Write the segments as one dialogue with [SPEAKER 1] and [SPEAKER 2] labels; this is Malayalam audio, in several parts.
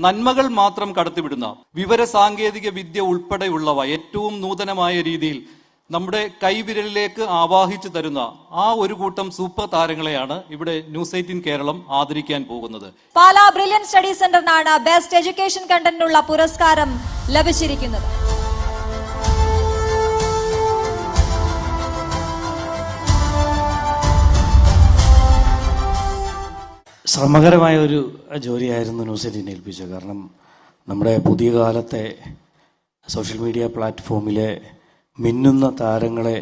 [SPEAKER 1] നന്മകൾ മാത്രം കടത്തിവിടുന്ന വിവര സാങ്കേതിക വിദ്യ ഉൾപ്പെടെയുള്ളവ ഏറ്റവും നൂതനമായ രീതിയിൽ നമ്മുടെ കൈവിരലിലേക്ക് ആവാഹിച്ചു തരുന്ന ആ ഒരു കൂട്ടം സൂപ്പർ താരങ്ങളെയാണ് ഇവിടെ ന്യൂസ് 18 കേരളം ആദരിക്കാൻ പോകുന്നത്.
[SPEAKER 2] പാലാ ബ്രില്യൻ സ്റ്റഡി സെന്ററിനാണ് ബെസ്റ്റ് എഡ്യൂക്കേഷൻ കണ്ടന്റിനുള്ള പുരസ്കാരം ലഭിച്ചിരിക്കുന്നത്.
[SPEAKER 3] ശ്രമകരമായ ഒരു ജോലിയായിരുന്നു ന്യൂസ് 18 ഏൽപ്പിച്ചത്. കാരണം നമ്മുടെ പുതിയ കാലത്തെ സോഷ്യൽ മീഡിയ പ്ലാറ്റ്ഫോമിലെ മിന്നുന്ന താരങ്ങളെ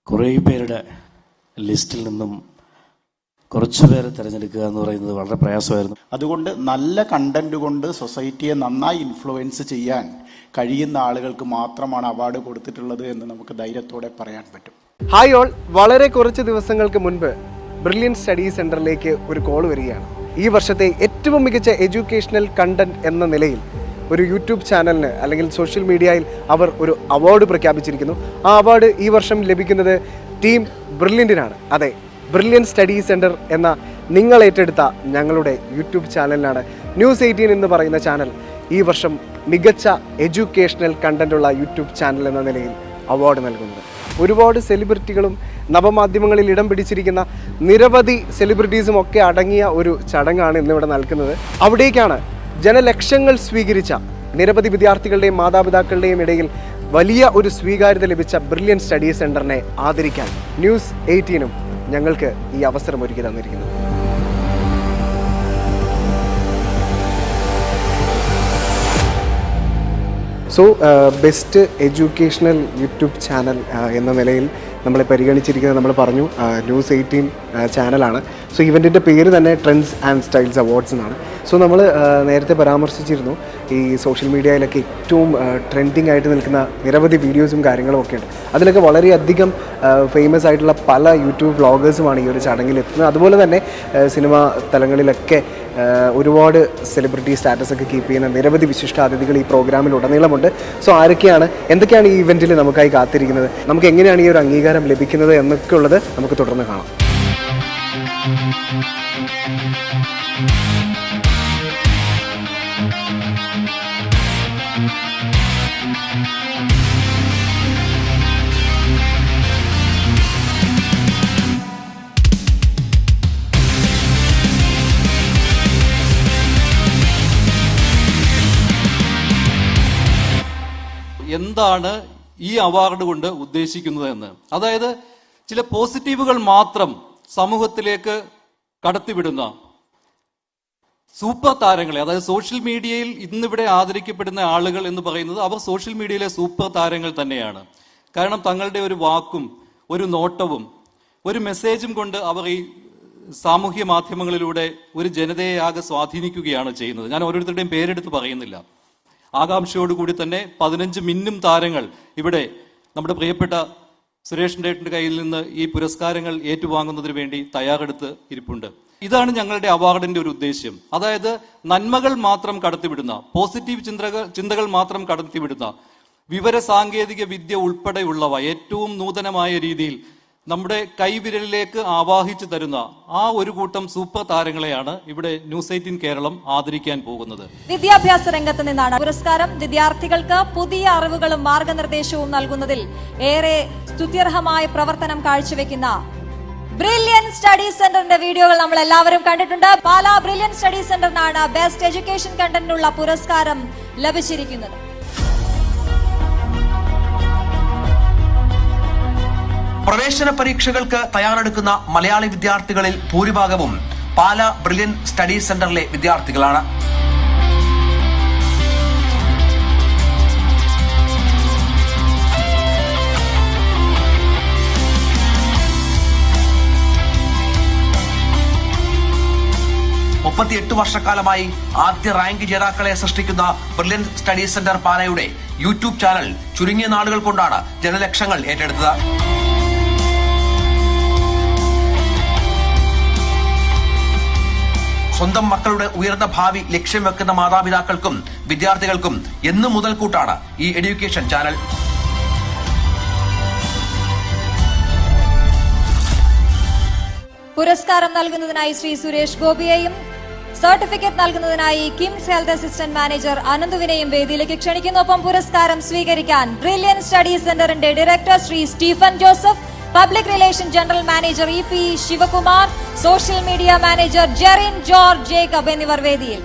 [SPEAKER 3] കുറേ പേരുടെ ലിസ്റ്റിൽ നിന്നും കുറച്ചു പേരെ തിരഞ്ഞെടുക്കുക എന്ന് പറയുന്നത് വളരെ പ്രയാസമായിരുന്നു.
[SPEAKER 4] അതുകൊണ്ട് നല്ല കണ്ടന്റ് കൊണ്ട് സൊസൈറ്റിയെ നന്നായി ഇൻഫ്ലുവൻസ് ചെയ്യാൻ കഴിയുന്ന ആളുകൾക്ക് മാത്രമാണ് അവാർഡ് കൊടുത്തിട്ടുള്ളത് എന്ന് നമുക്ക് ധൈര്യത്തോടെ പറയാൻ പറ്റും.
[SPEAKER 5] ഹായ് ഓൾ, വളരെ കുറച്ച് ദിവസങ്ങൾക്ക് മുൻപ് ബ്രില്യൻ സ്റ്റഡി സെന്ററിലേക്ക് ഒരു കോൾ വരികയാണ്. ഈ വർഷത്തെ ഏറ്റവും മികച്ച എഡ്യൂക്കേഷണൽ കണ്ടന്റ് എന്ന നിലയിൽ ഒരു യൂട്യൂബ് ചാനലിന് അല്ലെങ്കിൽ സോഷ്യൽ മീഡിയയിൽ അവർ ഒരു അവാർഡ് പ്രഖ്യാപിച്ചിരിക്കുന്നു. ആ അവാർഡ് ഈ വർഷം ലഭിക്കുന്നത് ടീം ബ്രില്യൻറ്റിനാണ്. അതെ, ബ്രില്യൻ സ്റ്റഡി സെന്റർ എന്ന നിങ്ങൾ ഏറ്റെടുത്ത ഞങ്ങളുടെ യൂട്യൂബ് ചാനലിനാണ് ന്യൂസ് 18 എന്ന് പറയുന്ന ചാനൽ ഈ വർഷം മികച്ച എഡ്യൂക്കേഷണൽ കണ്ടന്റുള്ള യൂട്യൂബ് ചാനൽ എന്ന നിലയിൽ അവാർഡ് നൽകുന്നത്. ഒരുപാട് സെലിബ്രിറ്റികളും നവമാധ്യമങ്ങളിൽ ഇടം പിടിച്ചിരിക്കുന്ന നിരവധി സെലിബ്രിറ്റീസും ഒക്കെ അടങ്ങിയ ഒരു ചടങ്ങാണ് ഇന്നിവിടെ നൽകുന്നത്. അവിടേക്കാണ് ജനലക്ഷങ്ങൾ സ്വീകരിച്ച നിരവധി വിദ്യാർത്ഥികളുടെയും മാതാപിതാക്കളുടെയും ഇടയിൽ വലിയ ഒരു സ്വീകാര്യത ലഭിച്ച ബ്രില്യൻ സ്റ്റഡി സെന്ററിനെ ആദരിക്കാൻ ന്യൂസ് 18 ഞങ്ങൾക്ക് ഈ അവസരം ഒരുക്കി തന്നിരിക്കുന്നു. So best educational YouTube channel എന്ന നിലയിൽ നമ്മളെ പരിഗണിച്ചിരിക്കുന്നത് നമ്മൾ പറഞ്ഞു ന്യൂസ് 18 ചാനലാണ്. സോ ഇവൻറ്റിൻ്റെ പേര് തന്നെ ട്രെൻഡ്സ് ആൻഡ് സ്റ്റൈൽസ് അവാർഡ്സ് എന്നാണ്. സോ നമ്മൾ നേരത്തെ പരാമർശിച്ചിരുന്നു ഈ സോഷ്യൽ മീഡിയയിലൊക്കെ ഏറ്റവും ട്രെൻഡിങ് ആയിട്ട് നിൽക്കുന്ന നിരവധി വീഡിയോസും കാര്യങ്ങളും ഒക്കെ ഉണ്ട്. അതിലൊക്കെ വളരെയധികം ഫേമസ് ആയിട്ടുള്ള പല യൂട്യൂബ് വ്ളോഗേഴ്സുമാണ് ഈ ഒരു ചടങ്ങിൽ എത്തുന്നത്. അതുപോലെ തന്നെ സിനിമാ തലങ്ങളിലൊക്കെ ഒരുപാട് സെലിബ്രിറ്റി സ്റ്റാറ്റസ് ഒക്കെ കീപ്പ് ചെയ്യുന്ന നിരവധി വിശിഷ്ട അതിഥികൾ ഈ പ്രോഗ്രാമിൽ ഉടനീളമുണ്ട്. സോ എന്തൊക്കെയാണ് ഈ ഇവൻറ്റിൽ നമുക്കായി കാത്തിരിക്കുന്നത്, നമുക്ക് എങ്ങനെയാണ് ഈ ഒരു അംഗീകാരം ലഭിക്കുന്നത് എന്നൊക്കെ ഉള്ളത് നമുക്ക് തുടർന്ന് കാണാം.
[SPEAKER 1] എന്താണ് ഈ അവാർഡ് കൊണ്ട് ഉദ്ദേശിക്കുന്നത് എന്ന്, അതായത് ചില പോസിറ്റീവുകൾ മാത്രം സമൂഹത്തിലേക്ക് കടത്തിവിടുന്ന സൂപ്പർ താരങ്ങളെ, അതായത് സോഷ്യൽ മീഡിയയിൽ ഇന്നിവിടെ ആദരിക്കപ്പെടുന്ന ആളുകൾ എന്ന് പറയുന്നത് അവർ സോഷ്യൽ മീഡിയയിലെ സൂപ്പർ താരങ്ങൾ തന്നെയാണ്. കാരണം തങ്ങളുടെ ഒരു വാക്കും ഒരു നോട്ടവും ഒരു മെസ്സേജും കൊണ്ട് അവർ ഈ സാമൂഹ്യ മാധ്യമങ്ങളിലൂടെ ഒരു ജനതയെ ആകെ സ്വാധീനിക്കുകയാണ് ചെയ്യുന്നത്. ഞാൻ ഓരോരുത്തരുടെയും പേരെടുത്ത് പറയുന്നില്ല. ആകാംക്ഷയോടുകൂടി തന്നെ 15 മിന്നും താരങ്ങൾ ഇവിടെ നമ്മുടെ പ്രിയപ്പെട്ട സുരേഷിന്റെ കയ്യിൽ നിന്ന് ഈ പുരസ്കാരങ്ങൾ ഏറ്റുവാങ്ങുന്നതിന് വേണ്ടി തയ്യാറെടുത്ത് ഇരിപ്പുണ്ട്. ഇതാണ് ഞങ്ങളുടെ അവാർഡിന്റെ ഒരു ഉദ്ദേശ്യം. അതായത് നന്മകൾ മാത്രം കടത്തിവിടുന്ന, പോസിറ്റീവ് ചിന്തകൾ മാത്രം കടത്തിവിടുന്ന വിവര സാങ്കേതിക വിദ്യ ഉൾപ്പെടെയുള്ളവ ഏറ്റവും നൂതനമായ രീതിയിൽ നമ്മുടെ കൈവിരലിലേക്ക് ആവാഹിച്ചു തരുന്ന ആ ഒരു കൂട്ടം സൂപ്പർ താരങ്ങളെയാണ് ഇവിടെ ന്യൂസ് 18 കേരളം ആദരിക്കാൻ പോകുന്നത്.
[SPEAKER 2] വിദ്യാഭ്യാസ രംഗത്ത് നിന്നാണ് പുരസ്കാരം. വിദ്യാർത്ഥികൾക്ക് പുതിയ അറിവുകളും മാർഗനിർദ്ദേശവും നൽകുന്നതിൽ ഏറെ സ്തുത്യർഹമായ പ്രവർത്തനം കാഴ്ചവെക്കുന്ന ബ്രില്യൻ സ്റ്റഡി സെന്ററിന്റെ വീഡിയോകൾ നമ്മൾ എല്ലാവരും കണ്ടിട്ടുണ്ട്. പാലാ ബ്രില്യൻ സ്റ്റഡി സെന്ററിനാണ് ബെസ്റ്റ് എഡ്യൂക്കേഷൻ കണ്ടന്റിനുള്ള പുരസ്കാരം ലഭിച്ചിരിക്കുന്നത്.
[SPEAKER 6] പ്രവേശന പരീക്ഷകൾക്ക് തയ്യാറെടുക്കുന്ന മലയാളി വിദ്യാർത്ഥികളിൽ ഭൂരിഭാഗവും പാലാ ബ്രില്യൻ സ്റ്റഡി സെന്ററിലെ വിദ്യാർത്ഥികളാണ്. മുപ്പത്തിയെട്ട് വർഷക്കാലമായി ആദ്യ റാങ്ക് ജേതാക്കളെ സൃഷ്ടിക്കുന്ന ബ്രില്യൻ സ്റ്റഡി സെന്റർ പാലയുടെ യൂട്യൂബ് ചാനൽ ചുരുങ്ങിയ നാളുകൾ കൊണ്ടാണ് ജനലക്ഷങ്ങൾ ഏറ്റെടുത്തത്. സ്വന്തം മക്കളുടെ ഉയർന്ന ഭാവി ലക്ഷ്യം വെക്കുന്ന മാതാപിതാക്കൾക്കും വിദ്യാർത്ഥികൾക്കും എന്നും മുതൽക്കൂട്ടാണ് ഈ എഡ്യൂക്കേഷൻ ചാനൽ.
[SPEAKER 2] പുരസ്കാരം നൽകുന്നതിനായി ശ്രീ സുരേഷ് ഗോപിയെയും സർട്ടിഫിക്കറ്റ് നൽകുന്നതിനായി കിംസ് ഹെൽത്ത് അസിസ്റ്റന്റ് മാനേജർ അനന്തുവിനെയും വേദിയിലേക്ക് ക്ഷണിക്കുന്നു. ഒപ്പം പുരസ്കാരം സ്വീകരിക്കാൻ ബ്രില്യൻ സ്റ്റഡീസ് സെന്ററിന്റെ director Shri Stephen Joseph, public relation general manager EP Sivakumar, social media manager Jerin George Jacob എന്നിവർ വേദിയിൽ.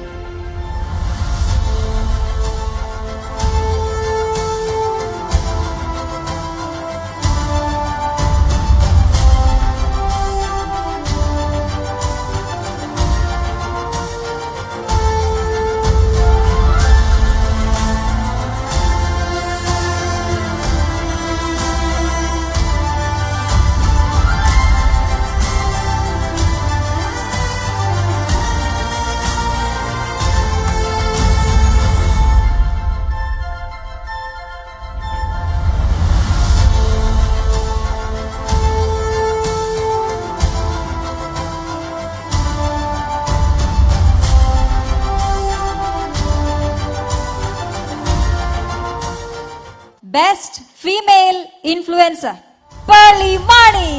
[SPEAKER 2] Best Female Influencer, Pearly Mani.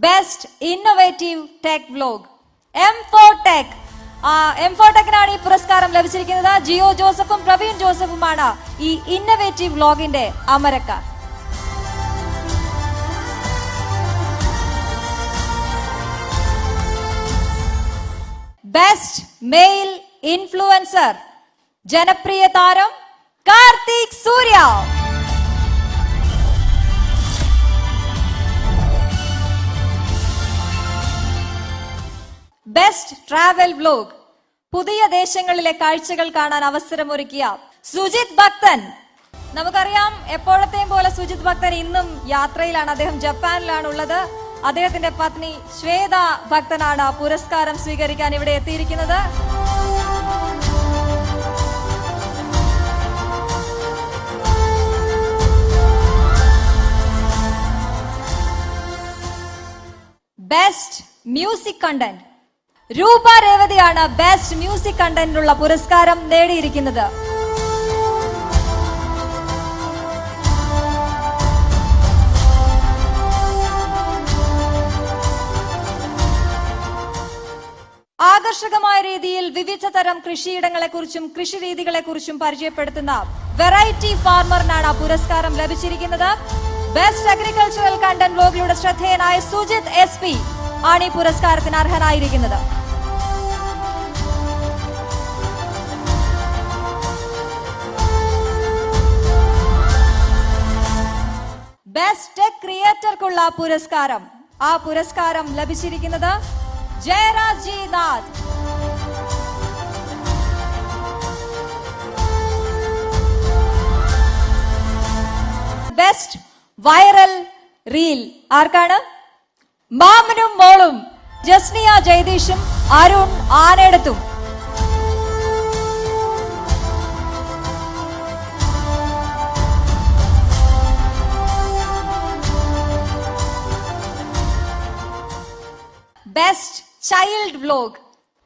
[SPEAKER 2] Best Innovative Tech Vlog, M4 Tech. M4 Techനാണ് ഈ പുരസ്കാരം ലഭിച്ചിരിക്കുന്നത്. ജിയോ ജോസഫും പ്രവീൺ ജോസഫുമാണ് ഈ ഇന്നോവേറ്റീവ് വ്ലോഗിന്റെ അമരക്കാർ. Best Male Influencer, ജനപ്രിയ താരം കാർത്തിക് സൂര്യ. ബെസ്റ്റ് ട്രാവൽ വ്ലോഗ്, പുതിയ ദേശങ്ങളിലെ കാഴ്ചകൾ കാണാൻ അവസരമൊരുക്കിയ സുജിത് ഭക്തൻ. നമുക്കറിയാം, എപ്പോഴത്തെയും പോലെ സുജിത് ഭക്തൻ ഇന്നും യാത്രയിലാണ്. അദ്ദേഹം ജപ്പാനിലാണ് ഉള്ളത്. അദ്ദേഹത്തിന്റെ പത്നി ശ്വേത ഭക്തനാണ് പുരസ്കാരം സ്വീകരിക്കാൻ ഇവിടെ എത്തിയിരിക്കുന്നത്. ബെസ്റ്റ് മ്യൂസിക് കണ്ടന്റ്, രൂപ രേവതിയാണ് ബെസ്റ്റ് മ്യൂസിക് കണ്ടന്റിനുള്ള പുരസ്കാരം നേടിയിരിക്കുന്നത്. ആകർഷകമായ രീതിയിൽ വിവിധ തരം കൃഷിയിടങ്ങളെക്കുറിച്ചും കൃഷിരീതികളെക്കുറിച്ചും പരിചയപ്പെടുത്തുന്ന വെറൈറ്റി ഫാർമറിനാണ് പുരസ്കാരം ലഭിച്ചിരിക്കുന്നത്. ബെസ്റ്റ് അഗ്രികൾച്ചറൽ കണ്ടന്റ് വ്ലോഗിലൂടെ ശ്രദ്ധേയനായ സുജിത് SP ആണ് ഈ പുരസ്കാരത്തിന് അർഹനായിരിക്കുന്നത്. ബെസ്റ്റ് ടെക് ക്രിയേറ്റർക്കുള്ള പുരസ്കാരം, ആ പുരസ്കാരം ലഭിച്ചിരിക്കുന്നത് Jayaraj G Nath. Best viral reel ആർക്കാണ്? മാമനും മോളും, ജസ്നിയ ജയദീഷും അരുൺ ആനേടത്തും. ബെസ്റ്റ് ചൈൽഡ് വ്ലോഗ്,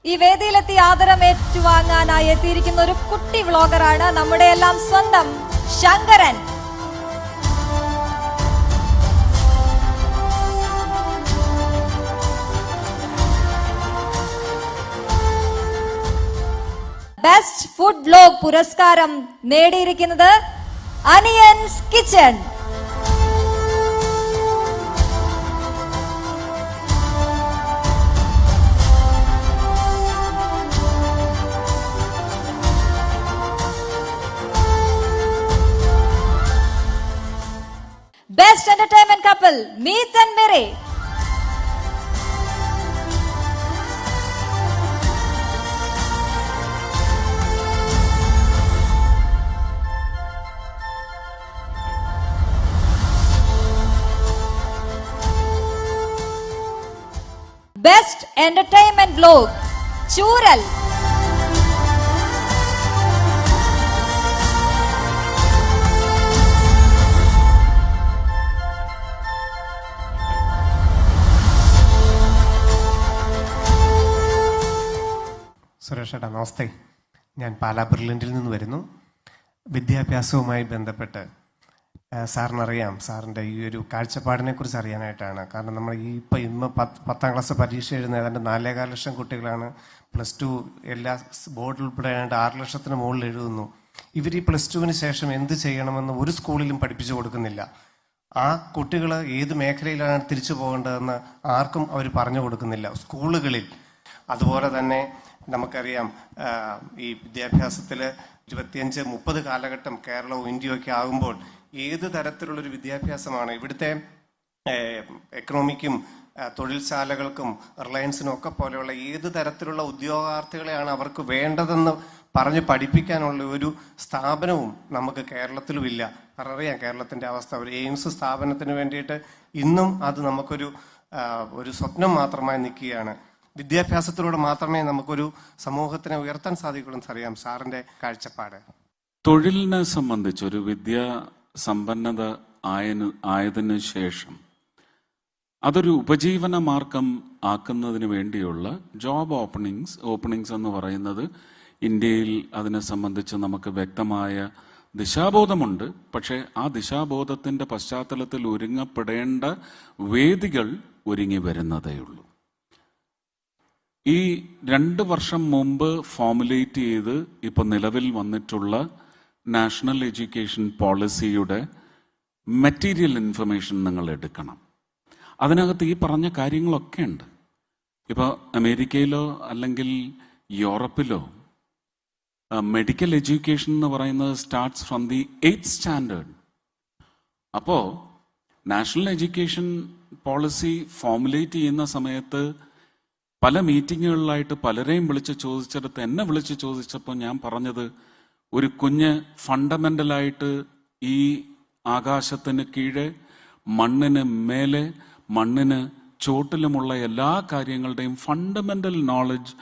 [SPEAKER 2] ഈ വേദിയിലെത്തി ആദരം ഏറ്റുവാങ്ങാനായി എത്തിയിരിക്കുന്ന ഒരു കുട്ടി വ്ലോഗറാണ് നമ്മുടെ എല്ലാം സ്വന്തം ശങ്കരൻ. ബെസ്റ്റ് ഫുഡ് വ്ലോഗ് പുരസ്കാരം നേടിയിരിക്കുന്നത് Aniyans kitchen. Best entertainment couple, Meet and Miri. Best entertainment vlog, Chural.
[SPEAKER 7] സുരേഷേട്ടാ നമസ്തേ. ഞാൻ പാലാ ബ്രില്യൻറ്റിൽ നിന്ന് വരുന്നു. വിദ്യാഭ്യാസവുമായി ബന്ധപ്പെട്ട് സാറിനറിയാം, സാറിൻ്റെ ഈ ഒരു കാഴ്ചപ്പാടിനെക്കുറിച്ച് അറിയാനായിട്ടാണ്. കാരണം നമ്മൾ ഇന്ന് 10ാം ക്ലാസ് പരീക്ഷ എഴുതുന്ന ഏതാണ്ട് 4.25 ലക്ഷം കുട്ടികളാണ്. +2 എല്ലാ ബോർഡിൽ ഉൾപ്പെടെ ഏതാണ്ട് 6 ലക്ഷത്തിന് മുകളിൽ എഴുതുന്നു. ഇവർ ഈ +2വിന് ശേഷം എന്ത് ചെയ്യണമെന്ന് ഒരു സ്കൂളിലും പഠിപ്പിച്ചു കൊടുക്കുന്നില്ല. ആ കുട്ടികൾ ഏത് മേഖലയിലാണ് തിരിച്ചു പോകേണ്ടതെന്ന് ആർക്കും അവർ പറഞ്ഞു കൊടുക്കുന്നില്ല സ്കൂളുകളിൽ. അതുപോലെ തന്നെ നമുക്കറിയാം, ഈ വിദ്യാഭ്യാസത്തിൽ 25-30 കാലഘട്ടം കേരളവും ഇന്ത്യയൊക്കെ ആകുമ്പോൾ ഏത് തരത്തിലുള്ളൊരു വിദ്യാഭ്യാസമാണ് ഇവിടുത്തെ എക്കണോമിക്കും തൊഴിൽശാലകൾക്കും റിലയൻസിനും ഒക്കെ പോലെയുള്ള ഏത് തരത്തിലുള്ള ഉദ്യോഗാർത്ഥികളെയാണ് അവർക്ക് വേണ്ടതെന്ന് പറഞ്ഞ് പഠിപ്പിക്കാനുള്ള ഒരു സ്ഥാപനവും നമുക്ക് കേരളത്തിലുമില്ല. അറിയാം കേരളത്തിൻ്റെ അവസ്ഥ. ഒരു എയിംസ് സ്ഥാപനത്തിന് വേണ്ടിയിട്ട് ഇന്നും അത് നമുക്കൊരു സ്വപ്നം മാത്രമായി നിൽക്കുകയാണ്. വിദ്യാഭ്യാസത്തിലൂടെ മാത്രമേ നമുക്കൊരു സമൂഹത്തിനെ ഉയർത്താൻ സാധിക്കുള്ളൂ. അറിയാം സാറിൻ്റെ കാഴ്ചപ്പാട്.
[SPEAKER 8] തൊഴിലിനെ സംബന്ധിച്ച് ഒരു സമ്പന്നത ആയതിനു ശേഷം അതൊരു ഉപജീവന മാർഗം ആക്കുന്നതിന് വേണ്ടിയുള്ള ജോബ് ഓപ്പണിങ്സ് എന്ന് പറയുന്നത് ഇന്ത്യയിൽ അതിനെ സംബന്ധിച്ച് നമുക്ക് വ്യക്തമായ ദിശാബോധമുണ്ട്. പക്ഷേ ആ ദിശാബോധത്തിൻ്റെ പശ്ചാത്തലത്തിൽ ഒരുങ്ങപ്പെടേണ്ട വേദികൾ ഒരുങ്ങി വരുന്നതേ ഉള്ളൂ. ഈ 2 വർഷം മുമ്പ് ഫോമുലേറ്റ് ചെയ്ത് ഇപ്പം നിലവിൽ വന്നിട്ടുള്ള നാഷണൽ എഡ്യൂക്കേഷൻ പോളിസിയുടെ മെറ്റീരിയൽ ഇൻഫർമേഷൻ നിങ്ങൾ എടുക്കണം. അതിനകത്ത് ഈ പറഞ്ഞ കാര്യങ്ങളൊക്കെ ഉണ്ട്. ഇപ്പോൾ അമേരിക്കയിലോ അല്ലെങ്കിൽ യൂറപ്പിലോ മെഡിക്കൽ എഡ്യൂക്കേഷൻ എന്ന് പറയുന്നത് starts from the 8th standard. അപ്പോൾ നാഷണൽ എഡ്യൂക്കേഷൻ പോളിസി ഫോമുലേറ്റ് ചെയ്യുന്ന സമയത്ത് പല മീറ്റിങ്ങുകളിലായിട്ട് പലരെയും എന്നെ വിളിച്ച് ചോദിച്ചപ്പോൾ ഞാൻ പറഞ്ഞത്, ഒരു കുഞ്ഞ് ഫണ്ടമെന്റലായിട്ട് ഈ ആകാശത്തിന് കീഴെ മണ്ണിന് മേലെ മണ്ണിന് ചോട്ടിലുമുള്ള എല്ലാ കാര്യങ്ങളുടെയും ഫണ്ടമെന്റൽ നോളജ്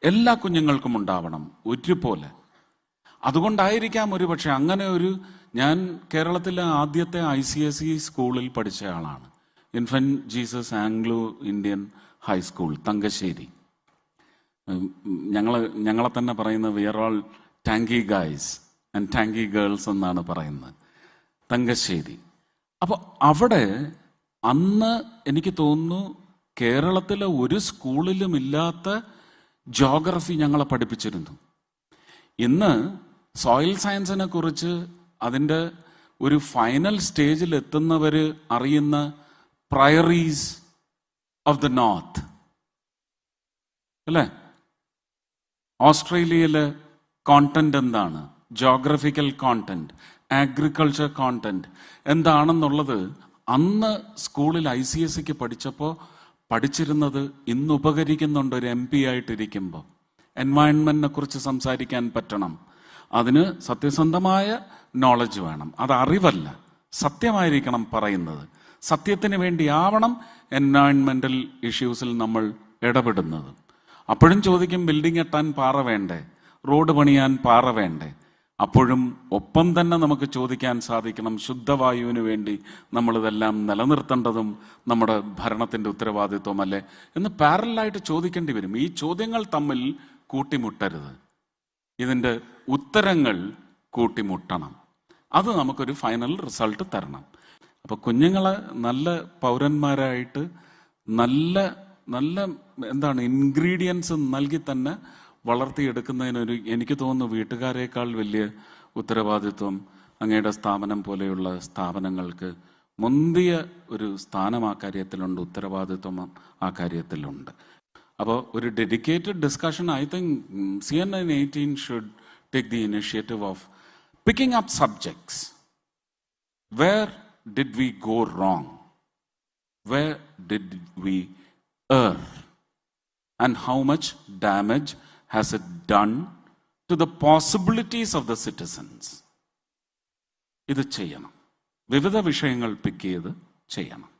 [SPEAKER 8] എല്ലാ കുഞ്ഞുങ്ങൾക്കും ഉണ്ടാവണം ഒരുപോലെ. അതുകൊണ്ടായിരിക്കാം ഒരുപക്ഷെ അങ്ങനെ ഞാൻ കേരളത്തിലെ ആദ്യത്തെ ICSE സ്കൂളിൽ പഠിച്ച ആളാണ്. Infant Jesus Anglo Indian high school, Thangassery. ഞങ്ങളെ തന്നെ പറയുന്ന we are all tanky guys and tanky girls എന്നാണ് പറയുന്നത്, തങ്കശ്ശേരി. അപ്പോൾ അവിടെ അന്ന് എനിക്ക് തോന്നുന്നു കേരളത്തിലെ ഒരു സ്കൂളിലും ഇല്ലാത്ത ജോഗ്രഫി ഞങ്ങളെ പഠിപ്പിച്ചിരുന്നു. ഇന്ന് സോയിൽ സയൻസിനെ കുറിച്ച് അതിൻ്റെ ഒരു ഫൈനൽ സ്റ്റേജിൽ എത്തുന്നവർ അറിയുന്ന പ്രയറീസ് ഓഫ് ദ നോർത്ത് അല്ലേ? ഓസ്ട്രേലിയയിലെ കോണ്ടന്റ് എന്താണ്, ജോഗ്രഫിക്കൽ കോണ്ടന്റ്, അഗ്രികൾച്ചർ കോണ്ടന്റ് എന്താണെന്നുള്ളത് അന്ന് സ്കൂളിൽ ICSEക്ക് പഠിച്ചപ്പോൾ പഠിച്ചിരുന്നത് ഇന്ന് ഉപകരിക്കുന്നുണ്ട്. ഒരു MP ആയിട്ടിരിക്കുമ്പോൾ എൻവയൺമെന്റിനെ കുറിച്ച് സംസാരിക്കാൻ പറ്റണം. അതിന് സത്യസന്ധമായ നോളജ് വേണം. അത് അറിവല്ല, സത്യമായിരിക്കണം പറയുന്നത്. സത്യത്തിന് വേണ്ടിയാവണം എൻവയൺമെന്റൽ ഇഷ്യൂസിൽ നമ്മൾ ഇടപെടുന്നത്. അപ്പോഴും ചോദിക്കും, ബിൽഡിംഗ് കെട്ടാൻ പാറ വേണ്ടേ, റോഡ് പണിയാൻ പാറ വേണ്ടേ? അപ്പോഴും ഒപ്പം തന്നെ നമുക്ക് ചോദിക്കാൻ സാധിക്കണം, ശുദ്ധവായുവിന് വേണ്ടി നമ്മളിതെല്ലാം നിലനിർത്തേണ്ടതും നമ്മുടെ ഭരണത്തിൻ്റെ ഉത്തരവാദിത്വമല്ലേ എന്ന് പാരലായിട്ട് ചോദിക്കേണ്ടി വരും. ഈ ചോദ്യങ്ങൾ തമ്മിൽ കൂട്ടിമുട്ടരുത്, ഇതിൻ്റെ ഉത്തരങ്ങൾ കൂട്ടിമുട്ടണം. അത് നമുക്കൊരു ഫൈനൽ റിസൾട്ട് തരണം. അപ്പോൾ കുഞ്ഞുങ്ങളെ നല്ല പൗരന്മാരായിട്ട് നല്ല ഇൻഗ്രീഡിയൻസ് നൽകി തന്നെ വളർത്തിയെടുക്കുന്നതിനൊരു എനിക്ക് തോന്നുന്നു വീട്ടുകാരേക്കാൾ വലിയ ഉത്തരവാദിത്വം അങ്ങയുടെ സ്ഥാപനം പോലെയുള്ള സ്ഥാപനങ്ങൾക്ക് മുന്തിയ ഒരു സ്ഥാനം ആ കാര്യത്തിലുണ്ട്, ഉത്തരവാദിത്വം ആ കാര്യത്തിലുണ്ട്. അപ്പോൾ ഒരു dedicated discussion I think CNN18 should take the initiative of picking up subjects. Where did we go wrong, where did we err, and how much damage has it done to the possibilities of the citizens? ഇത് ചെയ്യണം. വിവിധ വിഷയങ്ങൾ പിക്ക് ചെയ്ത് ചെയ്യണം.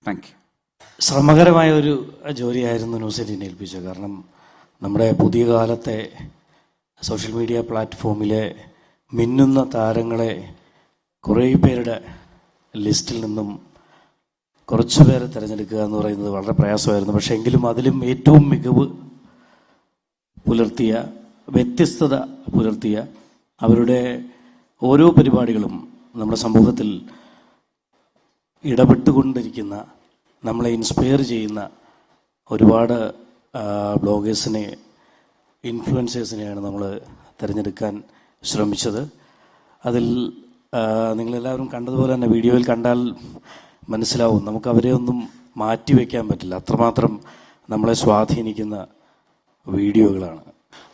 [SPEAKER 8] Thank you.
[SPEAKER 3] ശ്രമകരമായ ഒരു ജോലിയായിരുന്നു ന്യൂസ് 18 ഏൽപ്പിച്ചത്. കാരണം നമ്മുടെ പുതിയ കാലത്തെ സോഷ്യൽ മീഡിയ പ്ലാറ്റ്ഫോമിലെ മിന്നുന്ന താരങ്ങളെ കുറേ പേരുടെ ലിസ്റ്റിൽ നിന്നും കുറച്ചു പേരെ തിരഞ്ഞെടുക്കുക എന്ന് പറയുന്നത് വളരെ പ്രയാസമായിരുന്നു. പക്ഷേ എങ്കിലും അതിലും ഏറ്റവും മികവ് പുലർത്തിയ, വ്യത്യസ്തത പുലർത്തിയ അവരുടെ ഓരോ പരിപാടികളും നമ്മുടെ സമൂഹത്തിൽ ഇടപെട്ടുകൊണ്ടിരിക്കുന്ന, നമ്മളെ ഇൻസ്പയർ ചെയ്യുന്ന ഒരുപാട് ബ്ലോഗേഴ്സിനെ, ഇൻഫ്ലുവൻസേഴ്സിനെയാണ് നമ്മൾ തിരഞ്ഞെടുക്കാൻ ശ്രമിച്ചത്. അതിൽ നിങ്ങളെല്ലാവരും കണ്ടതുപോലെ തന്നെ വീഡിയോയിൽ കണ്ടാൽ മനസ്സിലാവും, നമുക്ക് അവരെ ഒന്നും മാറ്റിവെക്കാൻ പറ്റില്ല, അത്രമാത്രം നമ്മളെ സ്വാധീനിക്കുന്ന വീഡിയോകളാണ്.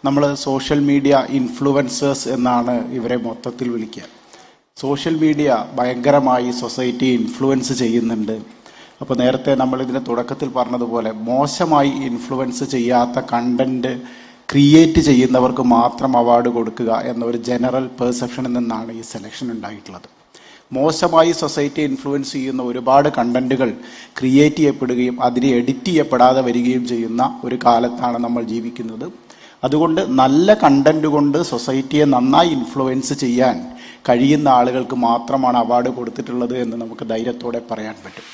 [SPEAKER 4] നമ്മൾ സോഷ്യൽ മീഡിയ ഇൻഫ്ലുവൻസേഴ്സ് എന്നാണ് ഇവരെ മൊത്തത്തിൽ വിളിക്കുക. സോഷ്യൽ മീഡിയ ഭയങ്കരമായി സൊസൈറ്റി ഇൻഫ്ലുവൻസ് ചെയ്യുന്നുണ്ട്. അപ്പോൾ നേരത്തെ നമ്മൾ ഇതിന് തുടക്കത്തിൽ പറഞ്ഞതുപോലെ മോശമായി ഇൻഫ്ലുവൻസ് ചെയ്യാത്ത കണ്ടന്റ് ക്രിയേറ്റ് ചെയ്യുന്നവർക്ക് മാത്രം അവാർഡ് കൊടുക്കുക എന്നൊരു ജനറൽ പെർസെപ്ഷനിൽ നിന്നാണ് ഈ സെലക്ഷൻ ഉണ്ടായിട്ടുള്ളത്. മോശമായി സൊസൈറ്റി ഇൻഫ്ലുവൻസ് ചെയ്യുന്ന ഒരുപാട് കണ്ടന്റുകൾ ക്രിയേറ്റ് ചെയ്യപ്പെടുകയും അതിനെ എഡിറ്റ് ചെയ്യപ്പെടാതെ വരികയും ചെയ്യുന്ന ഒരു കാലത്താണ് നമ്മൾ ജീവിക്കുന്നത്. അതുകൊണ്ട് നല്ല കണ്ടന്റ് കൊണ്ട് സൊസൈറ്റിയെ നന്നായി ഇൻഫ്ലുവൻസ് ചെയ്യാൻ കഴിയുന്ന ആളുകൾക്ക് മാത്രമാണ് അവാർഡ് കൊടുത്തിട്ടുള്ളത് എന്ന് നമുക്ക് ധൈര്യത്തോടെ പറയാൻ പറ്റും.